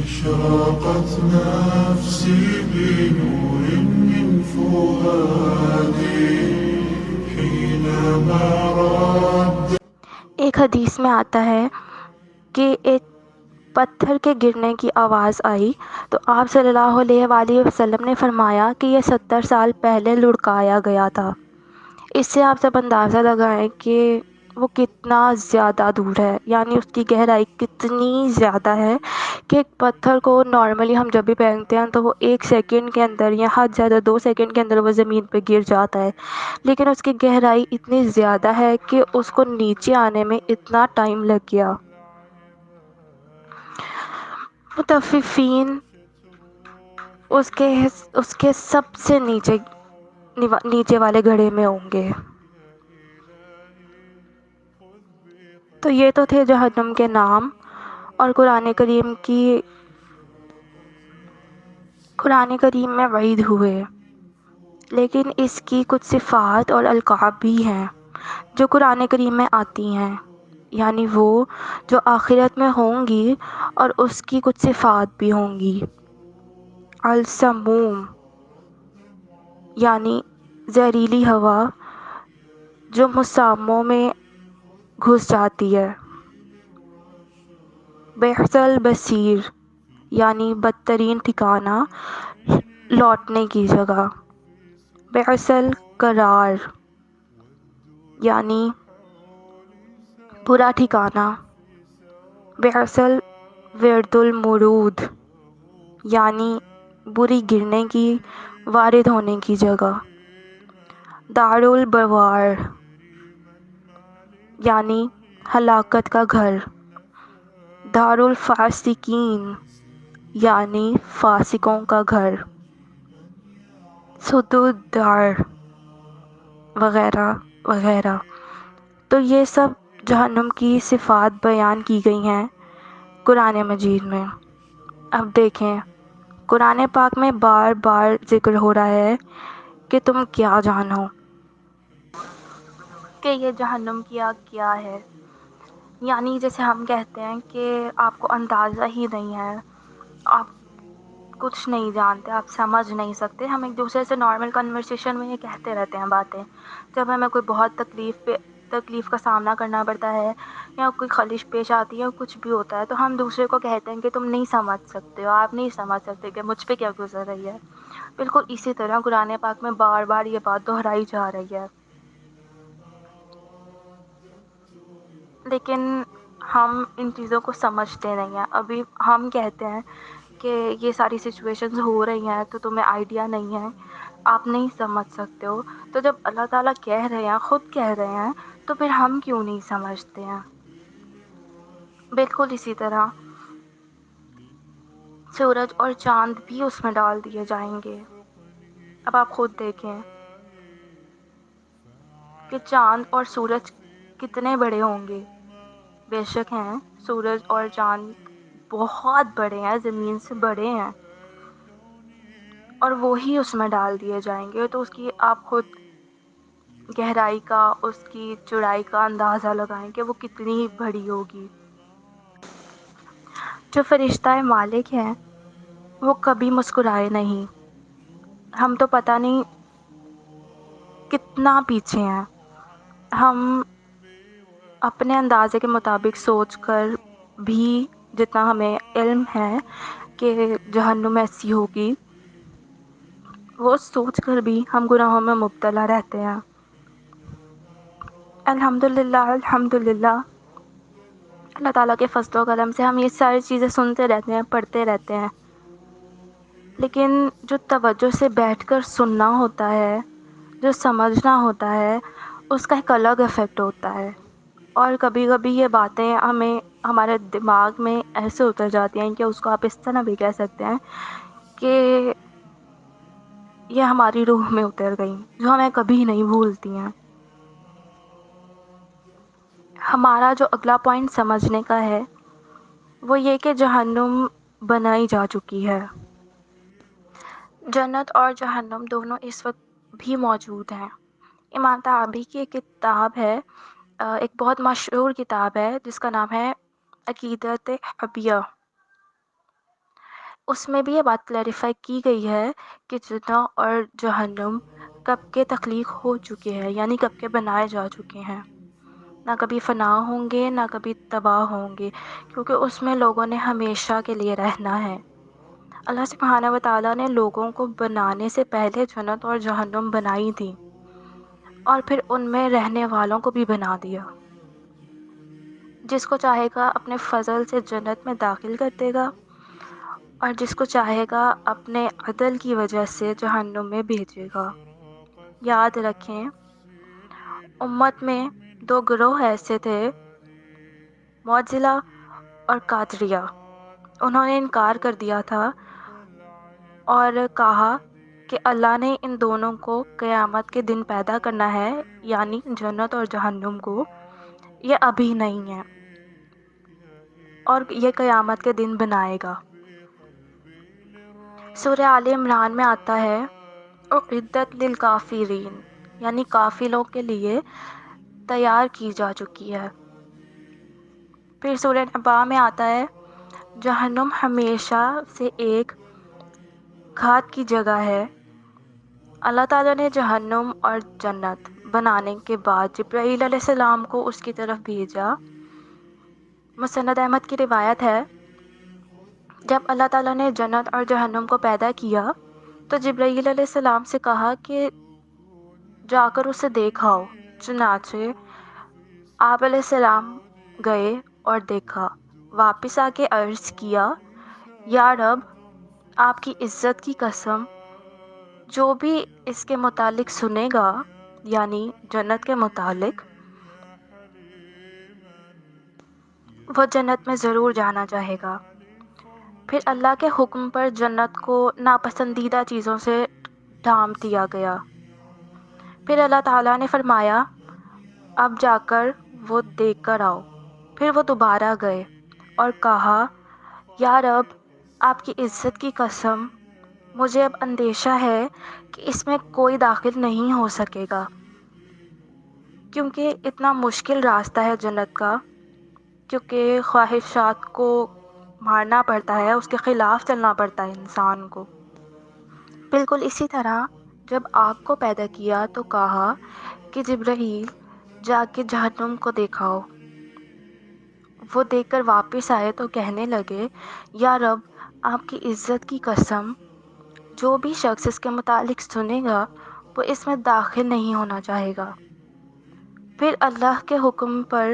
أشرقت نفسي بنور من فؤادي حينما رد. ایک حدیث میں آتا ہے کہ ایک پتھر کے گرنے کی آواز آئی تو آپ صلی اللہ علیہ وآلہ وسلم نے فرمایا کہ یہ 70 سال پہلے لڑکایا گیا تھا۔ اس سے آپ سب اندازہ لگائیں کہ وہ کتنا زیادہ دور ہے، یعنی اس کی گہرائی کتنی زیادہ ہے کہ ایک پتھر کو نارملی ہم جب بھی پھینکتے ہیں تو وہ 1 سیکنڈ کے اندر یا حد زیادہ 2 سیکنڈ کے اندر وہ زمین پہ گر جاتا ہے، لیکن اس کی گہرائی اتنی زیادہ ہے کہ اس کو نیچے آنے میں اتنا ٹائم لگ گیا۔ متففین اس کے سب سے نیچے والے گڑھے میں ہوں گے۔ تو یہ تو تھے جہنم کے نام، اور قرآن کریم میں وعید ہوئے، لیکن اس کی کچھ صفات اور القاب بھی ہیں جو قرآن کریم میں آتی ہیں، یعنی وہ جو آخرت میں ہوں گی، اور اس کی کچھ صفات بھی ہوں گی۔ السموم یعنی زہریلی ہوا جو مساموں میں گھس جاتی ہے۔ بئس البصیر یعنی بدترین ٹھکانہ، لوٹنے کی جگہ۔ بئس القرار یعنی برا ٹھکانہ۔ بئس الورد المورود یعنی بری گرنے کی، وارد ہونے کی جگہ۔ دار البوار یعنی ہلاکت کا گھر۔ دار الفاسقین یعنی فاسقوں کا گھر۔ سدود دار وغیرہ وغیرہ۔ تو یہ سب جہنم کی صفات بیان کی گئی ہیں قرآن مجید میں۔ اب دیکھیں، قرآن پاک میں بار بار ذکر ہو رہا ہے کہ تم کیا جانو کہ یہ جہنم کی آگ کیا ہے، یعنی جیسے ہم کہتے ہیں کہ آپ کو اندازہ ہی نہیں ہے، آپ کچھ نہیں جانتے، آپ سمجھ نہیں سکتے۔ ہم ایک دوسرے سے نارمل کنورسیشن میں یہ کہتے رہتے ہیں باتیں، جب ہمیں کوئی بہت تکلیف کا سامنا کرنا پڑتا ہے یا کوئی خلش پیش آتی ہے یا کچھ بھی ہوتا ہے تو ہم دوسرے کو کہتے ہیں کہ تم نہیں سمجھ سکتے ہو، آپ نہیں سمجھ سکتے کہ مجھ پہ کیا گزر رہی ہے۔ بالکل اسی طرح قرآن پاک میں بار بار یہ بات دہرائی جا رہی ہے، لیکن ہم ان چیزوں کو سمجھتے نہیں ہیں۔ ابھی ہم کہتے ہیں کہ یہ ساری سچویشنز ہو رہی ہیں تو تمہیں آئیڈیا نہیں ہے، آپ نہیں سمجھ سکتے ہو۔ تو جب اللہ تعالیٰ کہہ رہے ہیں، خود کہہ رہے ہیں، تو پھر ہم کیوں نہیں سمجھتے ہیں؟ بالکل اسی طرح سورج اور چاند بھی اس میں ڈال دیے جائیں گے۔ اب آپ خود دیکھیں کہ چاند اور سورج کتنے بڑے ہوں گے۔ بے شک ہیں، سورج اور چاند بہت بڑے ہیں، زمین سے بڑے ہیں، اور وہی اس میں ڈال دیے جائیں گے۔ تو اس کی آپ خود گہرائی کا، اس کی چوڑائی کا اندازہ لگائیں کہ وہ کتنی بڑی ہوگی۔ جو فرشتہ مالک ہیں وہ کبھی مسکرائے نہیں۔ ہم تو پتہ نہیں کتنا پیچھے ہیں، ہم اپنے اندازے کے مطابق سوچ کر بھی، جتنا ہمیں علم ہے کہ جہنم ایسی ہوگی، وہ سوچ کر بھی ہم گناہوں میں مبتلا رہتے ہیں۔ الحمدللہ الحمدللہ، اللہ تعالیٰ کے فضل و کرم سے ہم یہ ساری چیزیں سنتے رہتے ہیں، پڑھتے رہتے ہیں، لیکن جو توجہ سے بیٹھ کر سننا ہوتا ہے، جو سمجھنا ہوتا ہے، اس کا ایک الگ ایفیکٹ ہوتا ہے۔ اور کبھی کبھی یہ باتیں ہمارے دماغ میں ایسے اتر جاتی ہیں کہ اس کو آپ اس طرح بھی کہہ سکتے ہیں کہ یہ ہماری روح میں اتر گئیں، جو ہمیں کبھی نہیں بھولتی ہیں۔ ہمارا جو اگلا پوائنٹ سمجھنے کا ہے وہ یہ کہ جہنم بنائی جا چکی ہے۔ جنت اور جہنم دونوں اس وقت بھی موجود ہیں۔ امام طحاوی کی ایک کتاب ہے، ایک بہت مشہور کتاب ہے جس کا نام ہے عقیدۃ حبیہ۔ اس میں بھی یہ بات کلیریفائی کی گئی ہے کہ جنہ اور جہنم کب کے تخلیق ہو چکے ہیں، یعنی کب کے بنائے جا چکے ہیں، نہ کبھی فنا ہوں گے نہ کبھی تباہ ہوں گے، کیونکہ اس میں لوگوں نے ہمیشہ کے لیے رہنا ہے۔ اللہ سبحانہ و تعالیٰ نے لوگوں کو بنانے سے پہلے جنت اور جہنم بنائی تھی، اور پھر ان میں رہنے والوں کو بھی بنا دیا۔ جس کو چاہے گا اپنے فضل سے جنت میں داخل کر دے گا، اور جس کو چاہے گا اپنے عدل کی وجہ سے جہنم میں بھیجے گا۔ یاد رکھیں، امت میں دو گروہ ایسے تھے، معتزلہ اور قادریہ۔ انہوں نے انکار کر دیا تھا اور کہا کہ اللہ نے ان دونوں کو قیامت کے دن پیدا کرنا ہے، یعنی جنت اور جہنم کو، یہ ابھی نہیں ہے، اور یہ قیامت کے دن بنائے گا۔ سورہ آل عمران میں آتا ہے اعدت للکافرین، یعنی کافروں کے لیے تیار کی جا چکی ہے۔ پھر سورہ نبا میں آتا ہے جہنم ہمیشہ سے ایک گھات کی جگہ ہے۔ اللہ تعالیٰ نے جہنم اور جنت بنانے کے بعد جبرائیل علیہ السلام کو اس کی طرف بھیجا۔ مسند احمد کی روایت ہے، جب اللہ تعالیٰ نے جنت اور جہنم کو پیدا کیا تو جبرائیل علیہ السلام سے کہا کہ جا کر اسے دیکھ آؤ۔ چنانچہ آپ علیہ السلام گئے اور دیکھا، واپس آ کے عرض کیا، یا رب، آپ کی عزت کی قسم، جو بھی اس کے متعلق سنے گا، یعنی جنت کے متعلق، وہ جنت میں ضرور جانا چاہے گا۔ پھر اللہ کے حکم پر جنت کو ناپسندیدہ چیزوں سے ڈھانپ دیا گیا۔ پھر اللہ تعالیٰ نے فرمایا، اب جا کر وہ دیکھ کر آؤ۔ پھر وہ دوبارہ گئے اور کہا، یا رب، آپ کی عزت کی قسم، مجھے اب اندیشہ ہے کہ اس میں کوئی داخل نہیں ہو سکے گا، کیونکہ اتنا مشکل راستہ ہے جنت کا، کیونکہ خواہشات کو مارنا پڑتا ہے، اس کے خلاف چلنا پڑتا ہے انسان کو۔ بالکل اسی طرح جب آگ کو پیدا کیا تو کہا کہ جبرائیل، جا کے جہنم کو دکھاؤ۔ وہ دیکھ کر واپس آئے تو کہنے لگے، یا رب، آپ کی عزت کی قسم، جو بھی شخص اس کے متعلق سنے گا وہ اس میں داخل نہیں ہونا چاہے گا۔ پھر اللہ کے حکم پر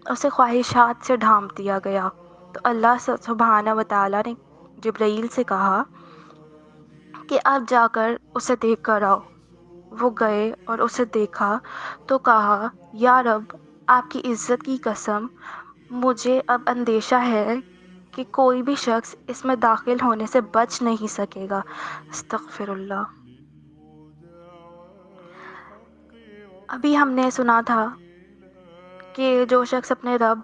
اسے خواہشات سے ڈھانپ دیا گیا تو اللہ سبحانہ و تعالیٰ نے جبرائیل سے کہا کہ اب جا کر اسے دیکھ کر آؤ۔ وہ گئے اور اسے دیکھا تو کہا، یا رب، آپ کی عزت کی قسم، مجھے اب اندیشہ ہے کہ کوئی بھی شخص اس میں داخل ہونے سے بچ نہیں سکے گا۔ استغفر اللہ۔ ابھی ہم نے سنا تھا کہ جو شخص اپنے رب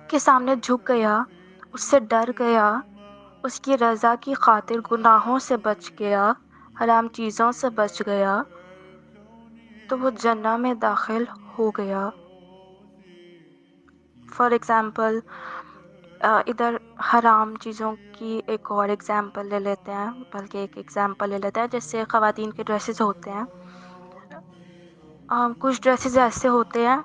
کے سامنے جھک گیا، اس سے ڈر گیا، اس کی رضا کی خاطر گناہوں سے بچ گیا، حرام چیزوں سے بچ گیا، تو وہ جنت میں داخل ہو گیا۔ فار ایگزامپل، ادھر حرام چیزوں کی ایک اور ایگزامپل لے لیتے ہیں، بلکہ ایک ایگزامپل لے لیتے ہیں، جس سے خواتین کے ڈریسز ہوتے ہیں۔ کچھ ڈریسز ایسے ہوتے ہیں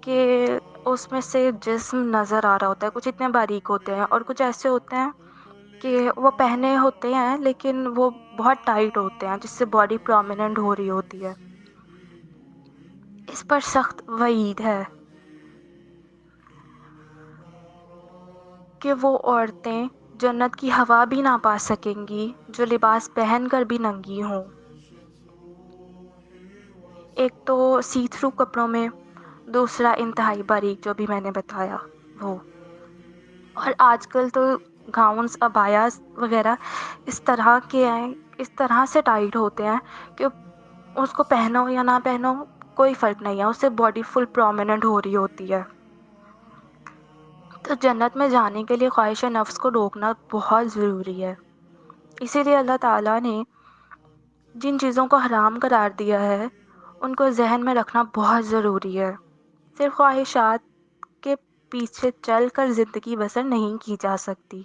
کہ اس میں سے جسم نظر آ رہا ہوتا ہے، کچھ اتنے باریک ہوتے ہیں، اور کچھ ایسے ہوتے ہیں کہ وہ پہنے ہوتے ہیں لیکن وہ بہت ٹائٹ ہوتے ہیں، جس سے باڈی پرومیننٹ ہو رہی ہوتی ہے۔ اس پر سخت وعید ہے کہ وہ عورتیں جنت کی ہوا بھی نہ پا سکیں گی جو لباس پہن کر بھی ننگی ہوں۔ ایک تو سی تھرو کپڑوں میں، دوسرا انتہائی باریک، جو بھی میں نے بتایا وہ، اور آج کل تو گاؤنس، ابایاز وغیرہ اس طرح کے ہیں، اس طرح سے ٹائٹ ہوتے ہیں کہ اس کو پہنو یا نہ پہنو کوئی فرق نہیں ہے، اس سے باڈی فل پرومیننٹ ہو رہی ہوتی ہے۔ تو جنت میں جانے کے لیے خواہش نفس کو روکنا بہت ضروری ہے۔ اسی لیے اللہ تعالیٰ نے جن چیزوں کو حرام قرار دیا ہے ان کو ذہن میں رکھنا بہت ضروری ہے۔ صرف خواہشات کے پیچھے چل کر زندگی بسر نہیں کی جا سکتی۔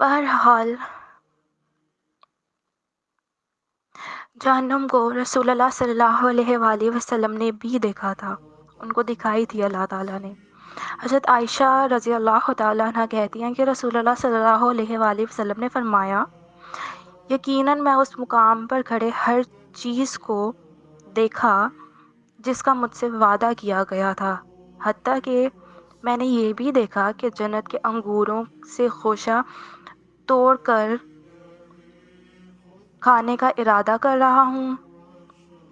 بہرحال جہنم کو رسول اللہ صلی اللہ علیہ وآلہ وسلم نے بھی دیکھا تھا، ان کو دکھائی تھی اللہ تعالیٰ نے۔ حضرت عائشہ رضی اللہ تعالیٰ عنہ کہتی ہیں کہ رسول اللہ صلی اللہ علیہ وآلہ وسلم نے فرمایا، یقیناً میں اس مقام پر کھڑے ہر چیز کو دیکھا جس کا مجھ سے وعدہ کیا گیا تھا، حتیٰ کہ میں نے یہ بھی دیکھا کہ جنت کے انگوروں سے خوشہ توڑ کر کھانے کا ارادہ کر رہا ہوں۔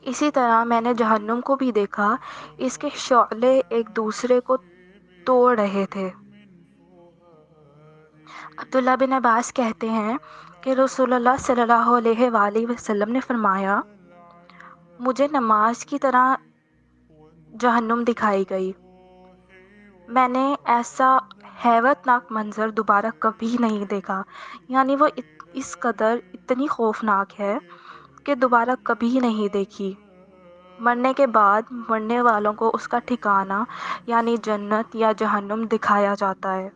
اسی طرح میں نے جہنم کو بھی دیکھا، اس کے شعلے ایک دوسرے کو توڑ رہے تھے۔ عبداللہ بن عباس کہتے ہیں کہ رسول اللہ صلی اللہ علیہ وآلہ وسلم نے فرمایا، مجھے نماز کی طرح جہنم دکھائی گئی۔ میں نے ایسا ہیبت ناک منظر دوبارہ کبھی نہیں دیکھا، یعنی وہ اس قدر اتنی خوفناک ہے کہ دوبارہ کبھی نہیں دیکھی۔ مرنے کے بعد مرنے والوں کو اس کا ٹھکانہ یعنی جنت یا جہنم دکھایا جاتا ہے۔